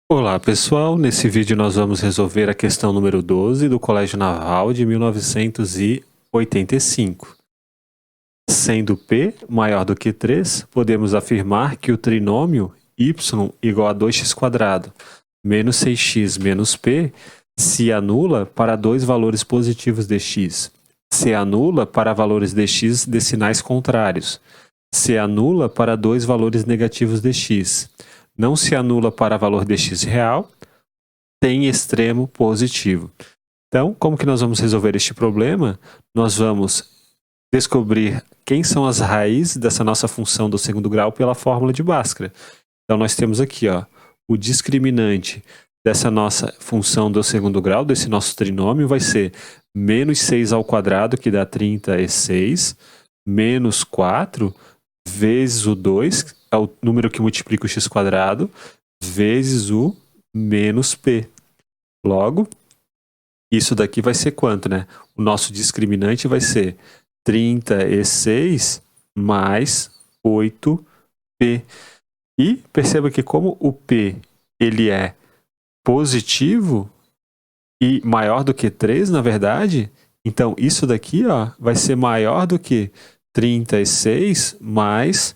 Olá pessoal, nesse vídeo nós vamos resolver a questão número 12 do Colégio Naval de 1985. Sendo P maior do que 3, podemos afirmar que o trinômio y igual a 2x² menos 6x menos P se anula para dois valores positivos de x, se anula para valores de x de sinais contrários, se anula para dois valores negativos de x, não se anula para valor de x real, tem extremo positivo. Então, como que nós vamos resolver este problema? Nós vamos descobrir quem são as raízes dessa nossa função do segundo grau pela fórmula de Bhaskara. Então, nós temos aqui o discriminante dessa nossa função do segundo grau, desse nosso trinômio, vai ser menos 6², que dá 36, menos 4, vezes o 2, é o número que multiplica o x², vezes o menos p. Logo, isso daqui vai ser quanto, né? O nosso discriminante vai ser 36 mais 8p. E perceba que como o p ele é positivo e maior do que 3, na verdade, então isso daqui vai ser maior do que 36 mais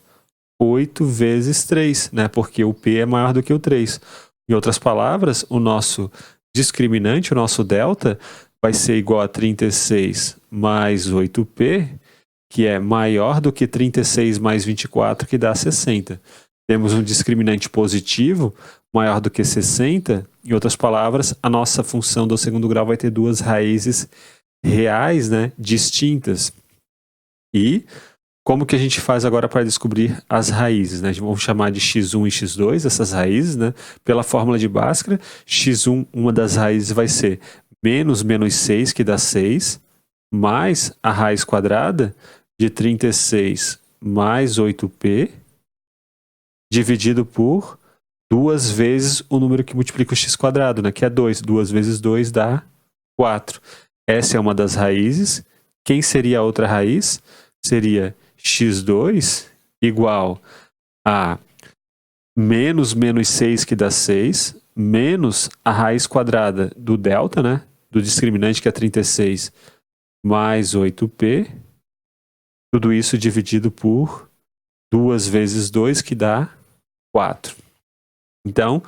8 vezes 3, né? Porque o p é maior do que o 3. Em outras palavras, o nosso discriminante, o nosso delta, vai ser igual a 36 mais 8p, que é maior do que 36 mais 24, que dá 60. Temos um discriminante positivo, maior do que 60. Em outras palavras, a nossa função do segundo grau vai ter duas raízes reais, né, distintas. E como que a gente faz agora para descobrir as raízes, né? Vamos chamar de x1 e x2, essas raízes, né? Pela fórmula de Bhaskara, x1, uma das raízes vai ser menos 6, que dá 6, mais a raiz quadrada de 36 mais 8p, dividido por 2 vezes o número que multiplica o x², né? Que é 2. 2 vezes 2 dá 4. Essa é uma das raízes. Quem seria a outra raiz? Seria x2 igual a menos 6, que dá 6, menos a raiz quadrada do delta, né? Do discriminante, que é 36, mais 8p. Tudo isso dividido por 2 vezes 2, que dá 4. Então,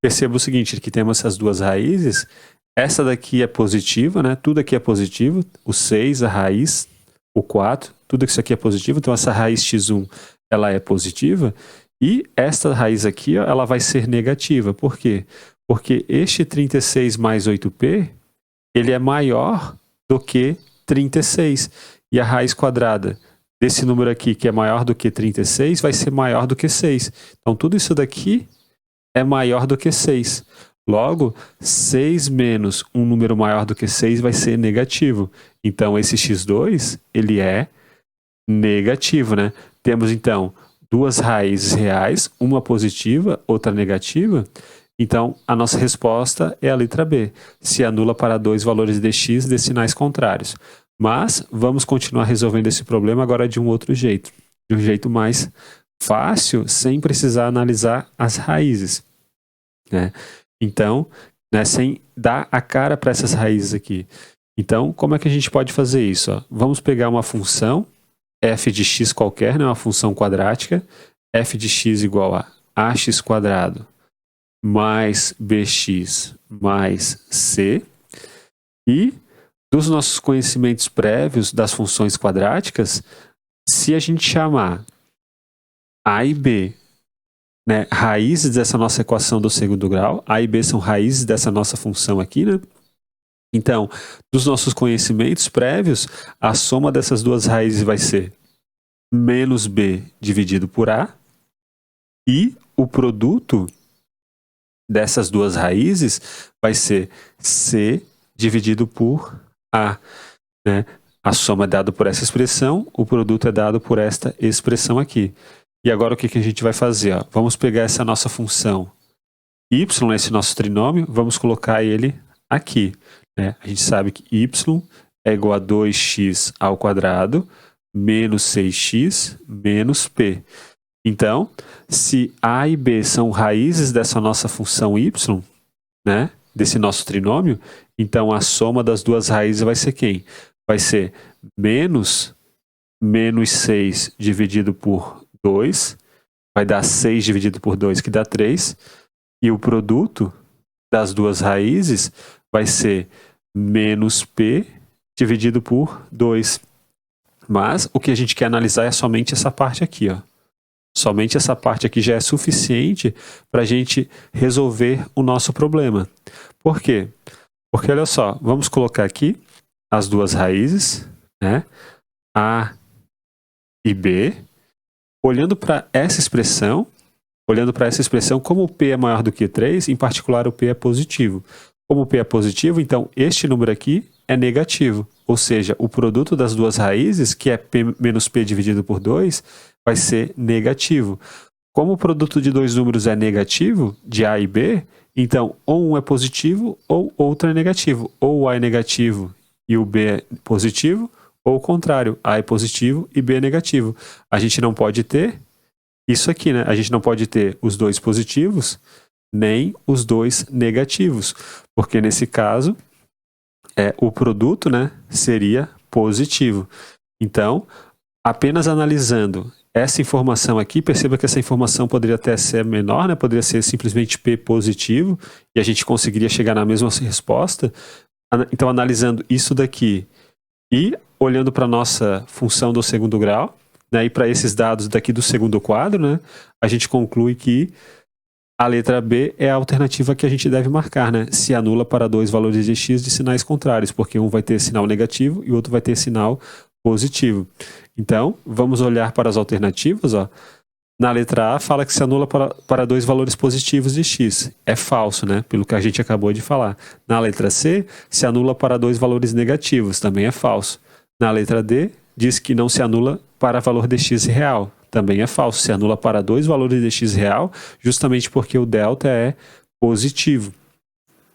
perceba o seguinte, que temos essas duas raízes. Essa daqui é positiva, né? Tudo aqui é positivo. O 6, a raiz, o 4, tudo isso aqui é positivo. Então, essa raiz x1, ela é positiva. E esta raiz aqui, ela vai ser negativa. Por quê? Porque este 36 mais 8p, ele é maior do que 36. E a raiz quadrada desse número aqui, que é maior do que 36, vai ser maior do que 6. Então, tudo isso daqui é maior do que 6. Logo, 6 menos um número maior do que 6 vai ser negativo. Então, esse x2, ele é negativo, né? Temos, então, duas raízes reais, uma positiva, outra negativa. Então, a nossa resposta é a letra B. Se anula para dois valores de x de sinais contrários. Mas, vamos continuar resolvendo esse problema agora de um outro jeito. De um jeito mais fácil, sem precisar analisar as raízes, né? Então, né, sem dar a cara para essas raízes aqui. Então, como é que a gente pode fazer isso? Vamos pegar uma função f de x qualquer, né, uma função quadrática, f de x igual a ax² mais bx mais c, e dos nossos conhecimentos prévios das funções quadráticas, se a gente chamar a e b, né, raízes dessa nossa equação do segundo grau, a e b são raízes dessa nossa função aqui, né? Então, dos nossos conhecimentos prévios, a soma dessas duas raízes vai ser menos b dividido por a, e o produto dessas duas raízes vai ser c dividido por a, né? A soma é dada por essa expressão, o produto é dado por esta expressão aqui. E agora o que a gente vai fazer? Vamos pegar essa nossa função y, esse nosso trinômio, vamos colocar ele aqui, né? A gente sabe que y é igual a 2x² menos 6x menos p. Então, se a e b são raízes dessa nossa função y, né, desse nosso trinômio, então a soma das duas raízes vai ser quem? Vai ser menos 6 dividido por 2, vai dar 6 dividido por 2, que dá 3, e o produto das duas raízes vai ser menos p dividido por 2. Mas o que a gente quer analisar é somente essa parte aqui, ó. Somente essa parte aqui já é suficiente para a gente resolver o nosso problema. Por quê? Porque, olha só, vamos colocar aqui as duas raízes, né? A e B. Olhando para essa expressão, como o P é maior do que 3, em particular o P é positivo. Como o P é positivo, então este número aqui é negativo. Ou seja, o produto das duas raízes, que é P menos P dividido por 2, vai ser negativo. Como o produto de dois números é negativo, de A e B, então ou um é positivo ou outro é negativo. Ou o A é negativo e o B é positivo, ou o contrário, A é positivo e B é negativo. A gente não pode ter isso aqui, né? A gente não pode ter os dois positivos, nem os dois negativos, porque nesse caso, o produto, né, seria positivo. Então, apenas analisando essa informação aqui, perceba que essa informação poderia até ser menor, né? Poderia ser simplesmente P positivo, e a gente conseguiria chegar na mesma resposta. Então, analisando isso daqui e olhando para a nossa função do segundo grau, né, e para esses dados daqui do segundo quadro, né, a gente conclui que a letra B é a alternativa que a gente deve marcar, né? Se anula para dois valores de x de sinais contrários, porque um vai ter sinal negativo e o outro vai ter sinal positivo. Então, vamos olhar para as alternativas. Ó. Na letra A, fala que se anula para dois valores positivos de x. É falso, né? Pelo que a gente acabou de falar. Na letra C, se anula para dois valores negativos. Também é falso. Na letra D, diz que não se anula para valor de x real. Também é falso. Se anula para dois valores de x real, justamente porque o delta é positivo.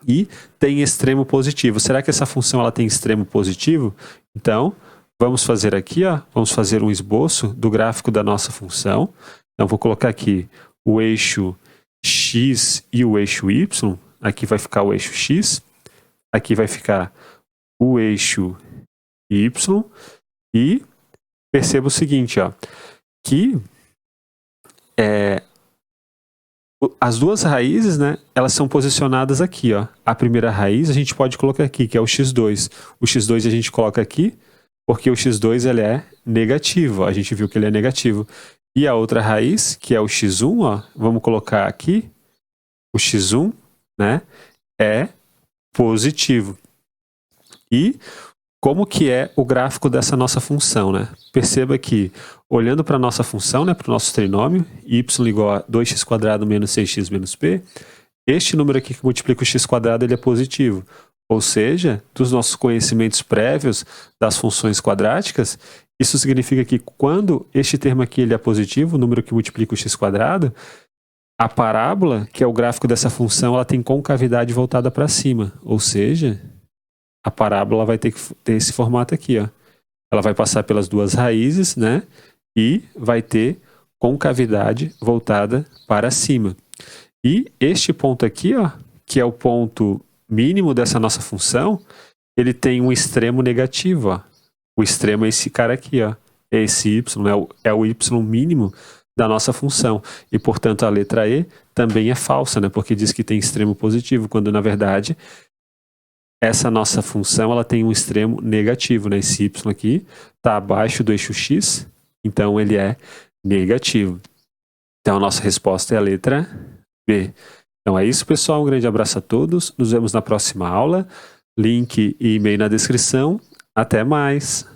E tem extremo positivo. Será que essa função ela tem extremo positivo? Então, vamos fazer aqui, ó, vamos fazer um esboço do gráfico da nossa função. Então, vou colocar aqui o eixo x e o eixo y. Aqui vai ficar o eixo x. Aqui vai ficar o eixo y. E perceba o seguinte, ó, que as duas raízes, né, elas são posicionadas aqui, ó. A primeira raiz a gente pode colocar aqui, que é o x2. O x2 a gente coloca aqui, porque o x2 ele é negativo. A gente viu que ele é negativo. E a outra raiz, que é o x1, ó, vamos colocar aqui, o x1, né, é positivo. E como que é o gráfico dessa nossa função, né? Perceba que, olhando para a nossa função, né, para o nosso trinômio, y igual a 2x² menos 6x menos p, este número aqui que multiplica o x², ele é positivo. Ou seja, dos nossos conhecimentos prévios das funções quadráticas, isso significa que quando este termo aqui ele é positivo, o número que multiplica o x², a parábola, que é o gráfico dessa função, ela tem concavidade voltada para cima. Ou seja, a parábola vai ter que ter esse formato aqui, ó. Ela vai passar pelas duas raízes, né? E vai ter concavidade voltada para cima. E este ponto aqui, ó, que é o ponto mínimo dessa nossa função, ele tem um extremo negativo, ó. O extremo é esse cara aqui, ó. É esse y, é o y mínimo da nossa função. E, portanto, a letra E também é falsa, né? Porque diz que tem extremo positivo, quando, na verdade, essa nossa função ela tem um extremo negativo, né? Esse y aqui está abaixo do eixo x, então ele é negativo. Então a nossa resposta é a letra B. Então é isso, pessoal. Um grande abraço a todos. Nos vemos na próxima aula. Link e e-mail na descrição. Até mais!